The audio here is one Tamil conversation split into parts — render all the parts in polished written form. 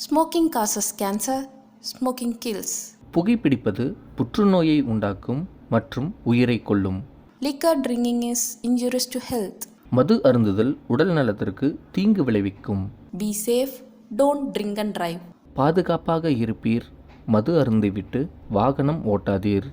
Smoking causes cancer. Smoking kills. புகைப்பிடிப்பது புற்றுநோயை உண்டாக்கும் மற்றும் உயிரை கொல்லும். Liquor drinking is injurious to health. மது அருந்துதல் உடல் நலத்திற்கு தீங்கு விளைவிக்கும். Be safe. Don't drink and drive. பாதுகாப்பாக இருப்பீர். மது அருந்திவிட்டு வாகனம் ஓட்டாதீர்.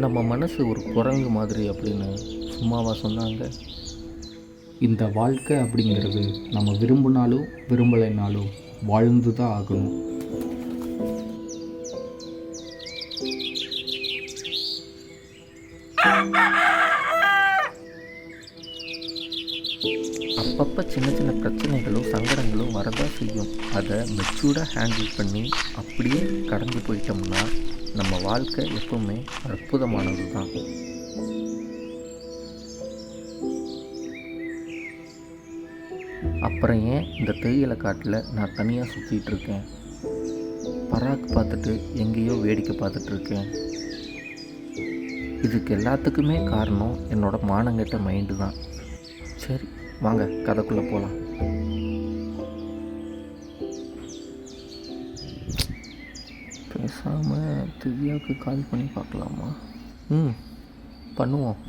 நம்ம மனசு ஒரு குரங்கு மாதிரி அப்படின்னு சும்மாவா சொன்னாங்க? இந்த வாழ்க்கை அப்படிங்கிறது நம்ம விரும்பினாலும் விரும்பலைனாலும் வாழ்ந்து தான் ஆகணும். அப்பப்போ சின்ன சின்ன பிரச்சனைகளும் சங்கடங்களும் வரதான் செய்யும். அதை மெச்சூர்டாக ஹேண்டில் பண்ணி அப்படியே கடந்து போயிட்டோம்னா நம்ம வாழ்க்கை எப்பவுமே அற்புதமானது தான். அப்புறம் ஏன் இந்த தேயிலை காட்டில் நான் தனியாக சுற்றிட்டு இருக்கேன், பராக்கு பார்த்துட்டு எங்கேயோ வேடிக்கை பார்த்துட்ருக்கேன்? இதுக்கு எல்லாத்துக்குமே காரணம் என்னோடய மானங்கெட்ட மைண்டு தான். சரி வாங்க கதைக்குள்ளே போகலாம். பேசாமல் திவ்யாவுக்கு கால் பண்ணி பார்க்கலாமா? பண்ணுவோம்.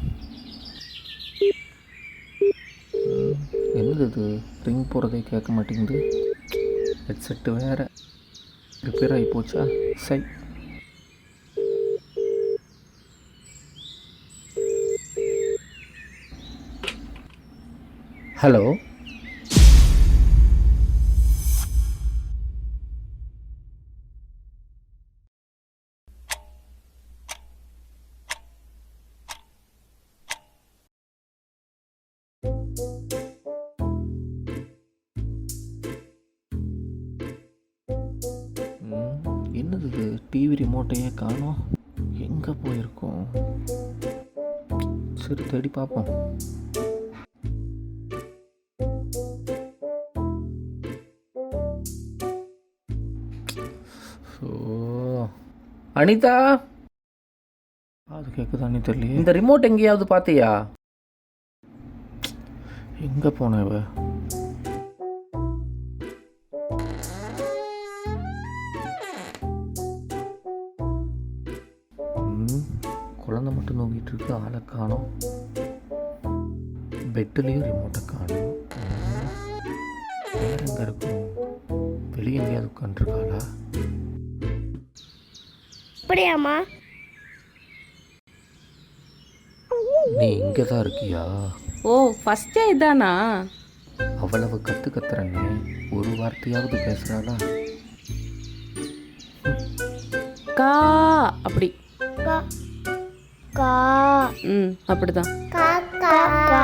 என்னது இது, ரிங் போகிறதே கேட்க மாட்டேங்குது. ஹெட்செட்டு வேறு ரிப்பேர் ஆகி போச்சா? சரி. ஹலோ, என்னது இது, டிவி ரிமோட்டையே காணோம். எங்கே போயிருக்கோம்? சரி தேடி பார்ப்போம். அனிதா, அது கேட்குதானே தெரியல. இந்த ரிமோட் எங்கேயாவது பார்த்தியா? எங்கே போன இவ? குழந்தை மட்டும் நோக்கிட்டு இருக்கு, ஆளை காணோம். பெட்டுலேயும் ரிமோட்டை காணும். வேற எங்கே இருக்கும்? வெளியே எங்கேயாவது உட்காந்துருக்காளா? அப்படியாம்மா? நீ இங்கே தான் இருக்கியா? ஓ, ஃபஸ்ட்டே இதானா? அவ்வளவு கத்துறனே, ஒரு வார்த்தையாவது பேசுகிறாளா? கா அப்படி. கா கா அப்படிதான். கா கா கா.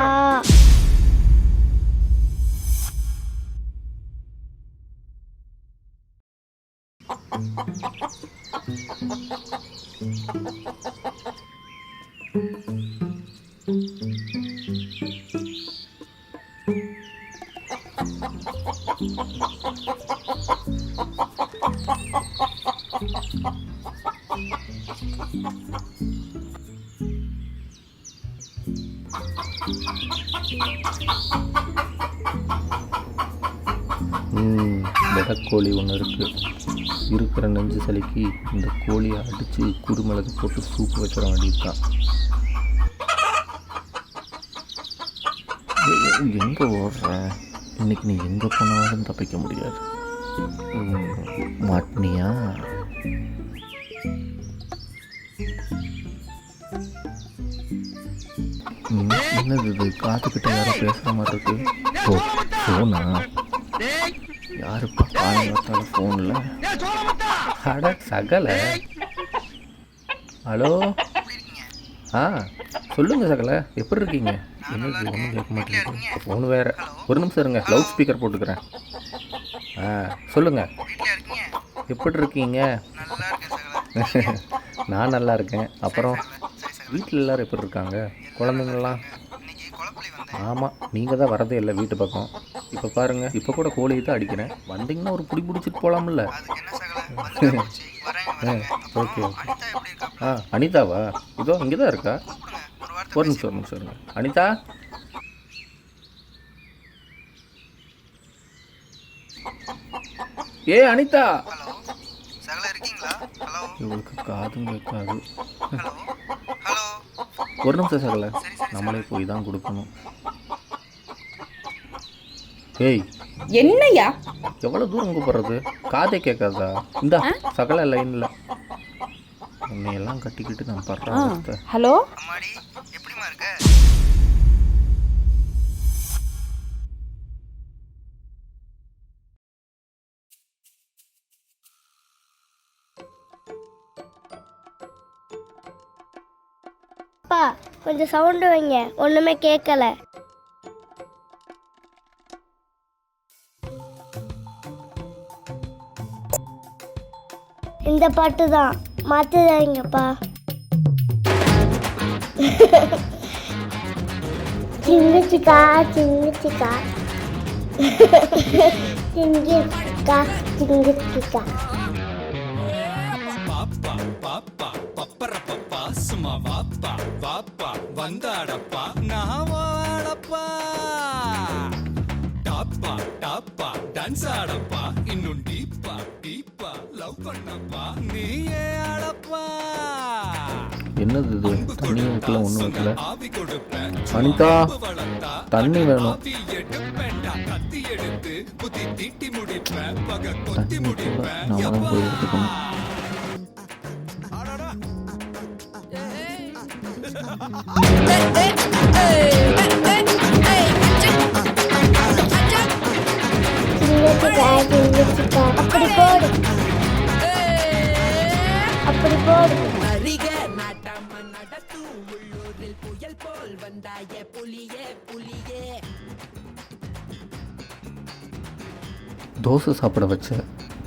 வெடக்கோழி ஒன்று இருக்குது. இருக்கிற நெஞ்சு சலிக்கு இந்த கோழியை அடித்து குருமிளகு போட்டு சூப்பு வச்சிட வேண்டியதுதான். எங்கே ஓடுற? இன்னைக்கு நீ எங்கே போனாலும் தப்பிக்க முடியாது. மாட்டினியா? என்னது இது? காத்துக்கிட்ட யாரும் பேசுகிற மாதிரி இருக்கு. ஓ, ஃபோனா? யாருப்பா பார்த்தாலும் ஃபோனில்? அட சகலை. ஹலோ, சொல்லுங்கள் சகலை, எப்படி இருக்கீங்க? என்னது ஒன்றும் கேட்க மாட்டேங்குது, ஃபோனு வேறு. ஒரு நிமிஷம் இருங்க, லவுட் ஸ்பீக்கர் போட்டுக்கிறேன். சொல்லுங்கள், எப்படி இருக்கீங்க? நான் நல்லா இருக்கேன். அப்புறம் வீட்டில் எல்லோரும் எப்படி இருக்காங்க? குழந்தைங்கள்லாம்? ஆமாம், நீங்கள் தான் வரதே இல்லை வீட்டு பக்கம். இப்போ பாருங்கள், இப்போ கூட கோழியை தான் அடிக்கிறேன். வந்தீங்கன்னா ஒரு பிடி பிடிச்சிட்டு போகலாம்ல? Okay okay. அனிதாவா? இதோ இங்கே தான் இருக்கா. ஒரு நிமிஷம் இருங்க. அனிதா, அனிதா. இவளுக்கு காதும் கேட்காது. ஒரு நிமிஷம் சகல, நம்மளே போய் தான் கொடுக்கணும். ஏய், என்னையா எவ்வளோ தூரம் கூப்பிட்றது? காதே கேட்காதா? இந்த சகல லைனில் உன்னையெல்லாம் கட்டிக்கிட்டு நான் படுறேன். ஹலோ, அப்பா கொஞ்சம் சவுண்டு வைங்க, ஒன்றுமே கேட்கல. இந்த பாட்டு தான் மாற்றுதாங்கப்பா. சிங்கிச்சிக்கா சிங்கிச்சிக்கா சிங்கிச்சிக்கா சிங்கிச்சிக்கா. சும்மா வாப்பா வாப்பா வந்தாடப்பா நான் வாடப்பா. டாப்பா டாப்பா டான்ஸ் ஆடப்பா, இன்னும் டீப்பா டீப்பா லவ் பண்ணப்பா, நீயே ஆடப்பா. என்னது இது? தண்ணி வைக்கல, ஒன்றும் வைக்கல. அனிதா, தண்ணி வேணும். கத்தி எடுத்து புத்தி தீட்டி முடிப்பேன், பக கொத்தி தண்ணி முடிப்பேன். நாம தான் போய் எடுத்துக்கணும். அப்படி போடு, அப்படி போடு. தோசை சாப்பிட வச்ச,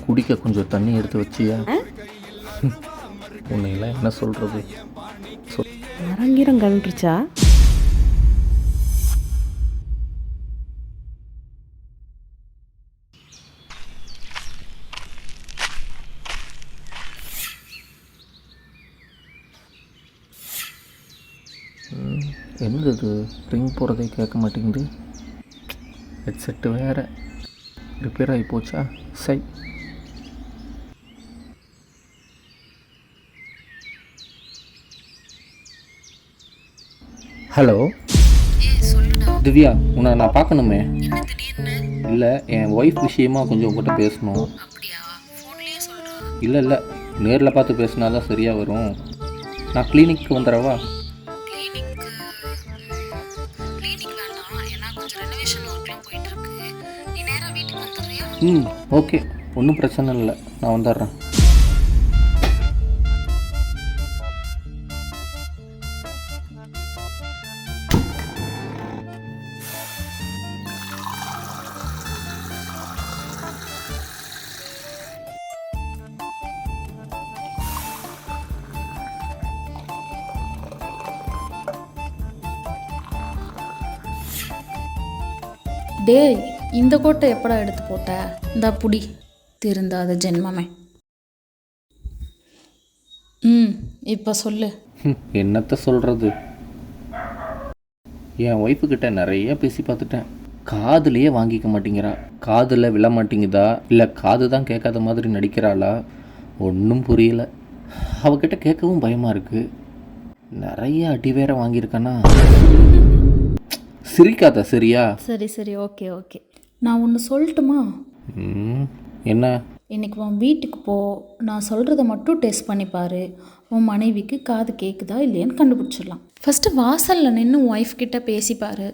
குடிக்க கொஞ்சம் தண்ணி எடுத்து வச்சியா? உன்னையெல்லாம் என்ன சொல்கிறது? மரங்கிரம் கண்டுருச்சா? என்னது இது ரிங் போகிறதே கேட்க மாட்டேங்குது. ஹெட்செட்டு வேறு ரிப்பேர் ஆகி போச்சா? சை. ஹலோ திவ்யா, உன்னை நான் பார்க்கணுமே. இல்லை, என் ஒய்ஃப் விஷயமா கொஞ்சம் உங்கள்கிட்ட பேசணும். இல்லை நேரில் பார்த்து பேசினா தான் சரியாக வரும். நான் கிளினிக்கு வந்துடவா? ஓகே, ஒன்றும் பிரச்சனை இல்லை, நான் வந்துடுறேன். டேய், இந்த கோட்டை எப்படா எடுத்து போட்ட? இந்த புடி திருந்தாத ஜென்மமே. இப்போ சொல்லு. என்னத்த சொல்கிறது, என் ஒய்ஃபுக்கிட்ட நிறைய பேசி பார்த்துட்டேன். காதுலையே வாங்கிக்க மாட்டேங்கிறா. காதில் விழ மாட்டேங்குதா, இல்லை காது தான் கேட்காத மாதிரி நடிக்கிறாளா, ஒன்றும் புரியல. அவகிட்ட கேட்கவும் பயமாக இருக்குது. நிறைய அடி வேற வாங்கியிருக்கானா. சிரிக்காத சரியா? சரி ஓகே. நான் ஒன்று சொல்லட்டுமா? என்ன? இன்னைக்கு உன் வீட்டுக்கு போ, நான் சொல்கிறத மட்டும் டெஸ்ட் பண்ணி பாரு. உன் மனைவிக்கு காது கேட்குதா இல்லையான்னு கண்டுபிடிச்சிடலாம். ஃபஸ்ட்டு வாசலில் நின்று உன் ஒய்ஃப் கிட்ட பேசிப்பார்.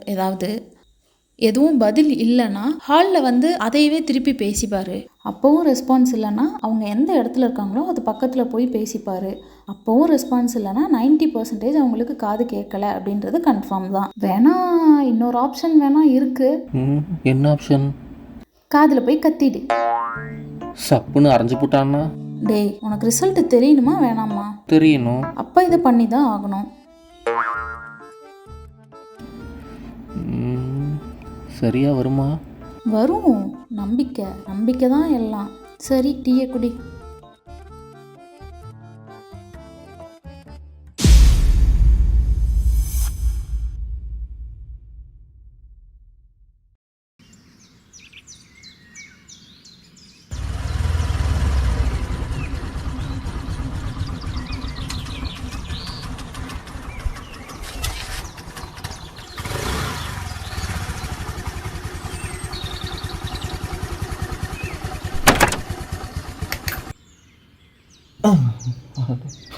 எதுவும் பதில் இல்லைன்னா ஹாலில் வந்து அதையவே திருப்பி பேசிப்பார். அப்போவும் ரெஸ்பான்ஸ் இல்லைன்னா அவங்க எந்த இடத்துல இருக்காங்களோ அது பக்கத்தில் போய் பேசிப்பார். அப்போவும் ரெஸ்பான்ஸ் இல்லைன்னா 90% அவங்களுக்கு காது கேட்கலை அப்படின்றது கன்ஃபார்ம் தான். வேணா இன்னொரு ஆப்ஷன் வேணா இருக்குது. என்ன ஆப்ஷன்? காதில் போய் கத்திடு. சப்புன்னு அரைஞ்சு போட்டான்னா? டேய், உனக்கு ரிசல்ட் தெரியணுமா வேணாமா? தெரியணும். அப்போ இதை பண்ணி தான் ஆகணும். சரியா வருமா? வரும், நம்பிக்கை தான் எல்லாம். சரி, டீயை குடி.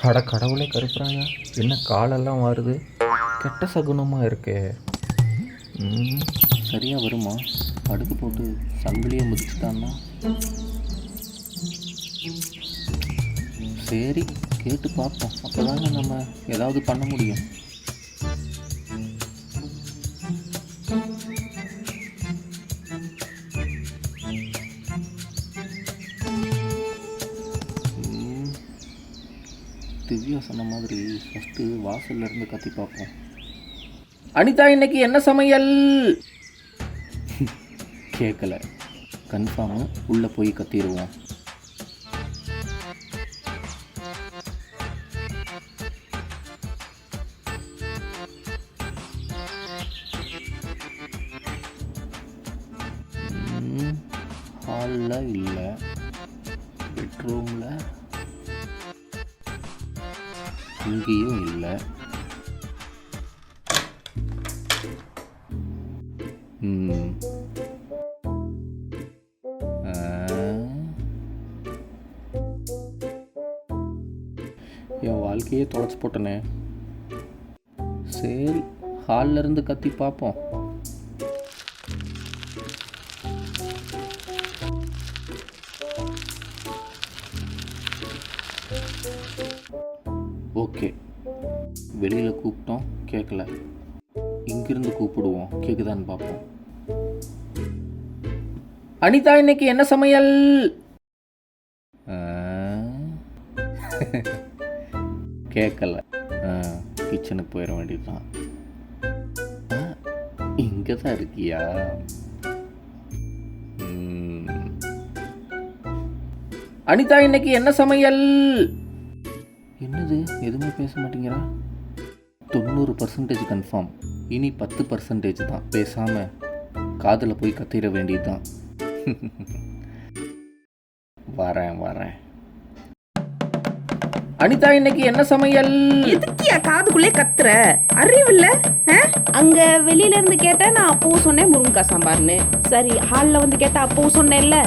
அட கடவுளே கருப்புறாயா, என்ன காலெல்லாம் வருது, கெட்ட சகுனமாக இருக்கே. சரியா வருமா? படுத்து போட்டு சங்கிலியை முதிச்சுட்டான்னா? சரி, கேட்டு பார்ப்போம். அப்போ தாங்க நம்ம ஏதாவது பண்ண முடியும். திவ்யா சொன்ன மாதிரி ஃபஸ்ட்டு வாசல்ல இருந்து கத்தி பார்ப்போம். அனிதா, இன்னைக்கு என்ன சமையல்? கேட்கல. கன்ஃபார்மு உள்ளே போய் கத்திடுவோம். ஹாலில் இல்லை, பெட்ரூமில் இங்கேயும் இல்லை. என் வாழ்க்கையே தொலைச்சி போட்டனே. சரி, ஹாலில் இருந்து கத்தி பார்ப்போம். ஓகே, வெளியில் கூப்பிட்டோம், கேட்கல. இங்கிருந்து கூப்பிடுவோம், கேட்குதான்னு பார்ப்போம். அனிதா, இன்னைக்கு என்ன சமையல்? கேட்கல. கிச்சனுக்கு போயிட வேண்டியதுதான். இங்கே தான் இருக்கியா? அனிதா, இன்னைக்கு என்ன சமையல்? என்னது, எதுவுமே பேச மாட்டேங்கிறா. 90% கன்ஃபார்ம். இனி 10% தான். பேசாமல் காதில் போய் கத்திட வேண்டியது தான். வரேன். அனிதா, இன்னைக்கு என்ன சமையல்? எதுக்கியா காதுக்குள்ளே கத்துற? அறிவில்ல? அங்க வெளியில இருந்து கேட்டா நான் அப்பவும் சொன்னேன் முருங்கக்காய் சாம்பார்னு. சரி, ஹாலில் வந்து கேட்டா அப்பவும் சொன்னேன்ல.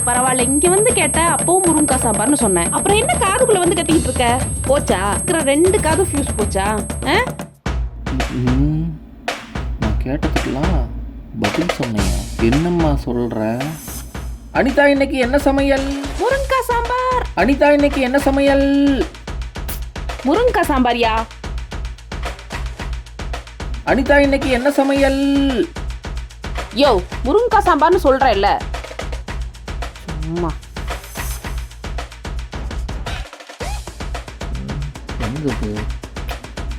பரவாயில்ல, இங்க வந்து கேட்டா அப்பவும் முருங்கக்காய் சாம்பார்னு சொன்னேன். அப்புறம் என்ன காதுக்குள்ள வந்து கத்திக்கிட்டு இருக்க? போச்சா? இருக்கிற 2 காது ஃபியூஸ் போச்சா? நான் கேட்டதுக்கெல்லாம் பதில் சொன்னீங்க. என்னம்மா சொல்ற? அனிதா, இன்னைக்கு என்ன சமையல்? முருங்கக்காய் சாம்பார். அனிதா, இன்னைக்கு என்ன சமையல்? முருங்கக்காய் சாம்பார்யா. அனிதா, இன்னைக்கு என்ன சமையல்? யோ, முருங்கக்காய் சாம்பார்னு சொல்றேன்ல. சும்மா எங்கே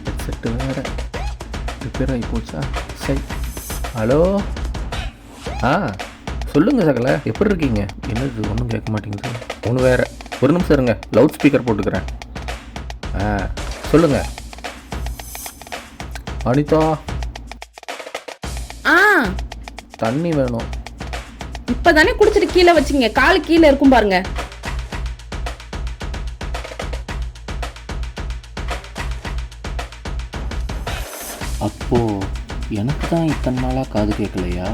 ஹெட்செட்டு வேறு ரிப்பேர் ஆகி போச்சா? சரி. ஹலோ. சொல்லுங்கள் சகல, எப்படி இருக்கீங்க? என்னது ஒன்றும் கேட்க மாட்டேங்குது. ஒன்று வேறு. ஒரு நிமிஷம் இருங்க, லவுட் ஸ்பீக்கர் போட்டுக்கிறேன். சொல்லுங்கள் அனிதா. தண்ணி வேணும். இப்பதானே குடிச்சிட்டு கீழே வச்சிங்க. காலு கீழே இருக்கும் பாருங்க. அப்போ எனக்கு தான் இத்தனை நாளாக காது கேட்கலையா?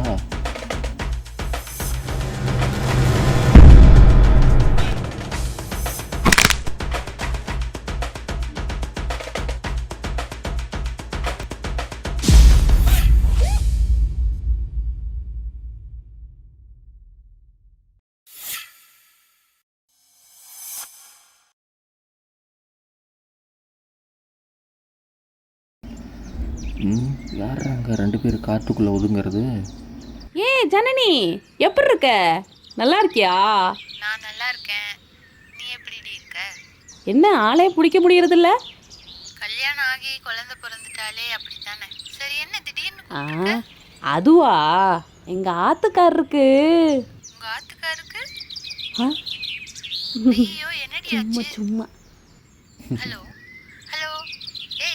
யார் அங்கே 2 பேர் காட்டுக்குள்ளே ஒதுங்கிறது? ஜனனி, எப்படி இருக்க? நல்லா இருக்கியா? நான் நல்லா இருக்கேன். நீ எப்படி இருக்க? என்ன ஆளே பிடிக்க முடியறது இல்ல? கல்யாணம் ஆகி குழந்தை பிறந்துட்டாலே அப்படித்தானே. சரி, என்ன திடீர்னு? அதுவா, எங்க ஆத்துக்காரருக்கு. உங்க ஆத்துக்காருக்கு? ஐயோ, என்னடி ஆச்சு? சும்மா. ஹலோ.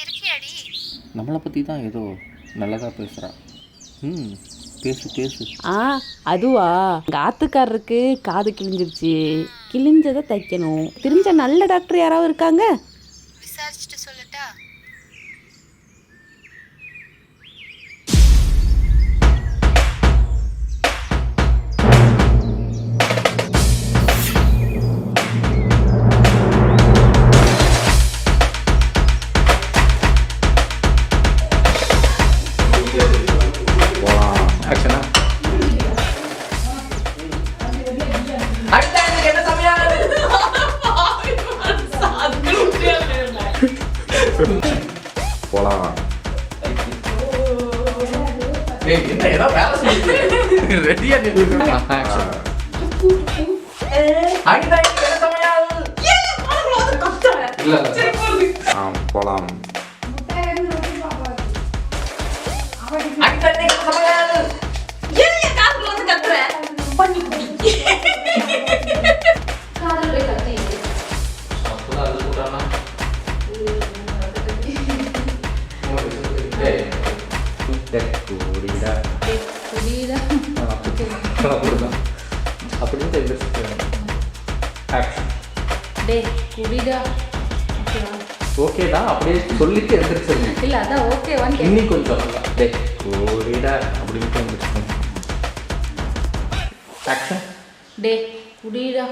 இருக்கியாடி? நம்மளை பற்றி தான் ஏதோ நல்லதாக பேசுகிறா. பேசு. அதுவா, எங்க ஆத்துக்காரருக்கு காது கிழிஞ்சிருச்சு. கிழிஞ்சதை தைக்கணும். தெரிஞ்ச நல்ல டாக்டர் யாராவது இருக்காங்க? விசாரிச்சுட்டு சொல்லட்டா? போலாம். என்ன ஏதோ வேலை செய்யுது. ரெடியா போலாம். ஓகேடா, அப்படியே சொல்லிட்டு எந்திரிச்சிருங்க. இல்ல அதான் ஓகேவான்னு இன்னும் கொஞ்சம் கூடிடா அப்படின்ட்டு எந்திரிச்சிருங்க. டே குடிடா.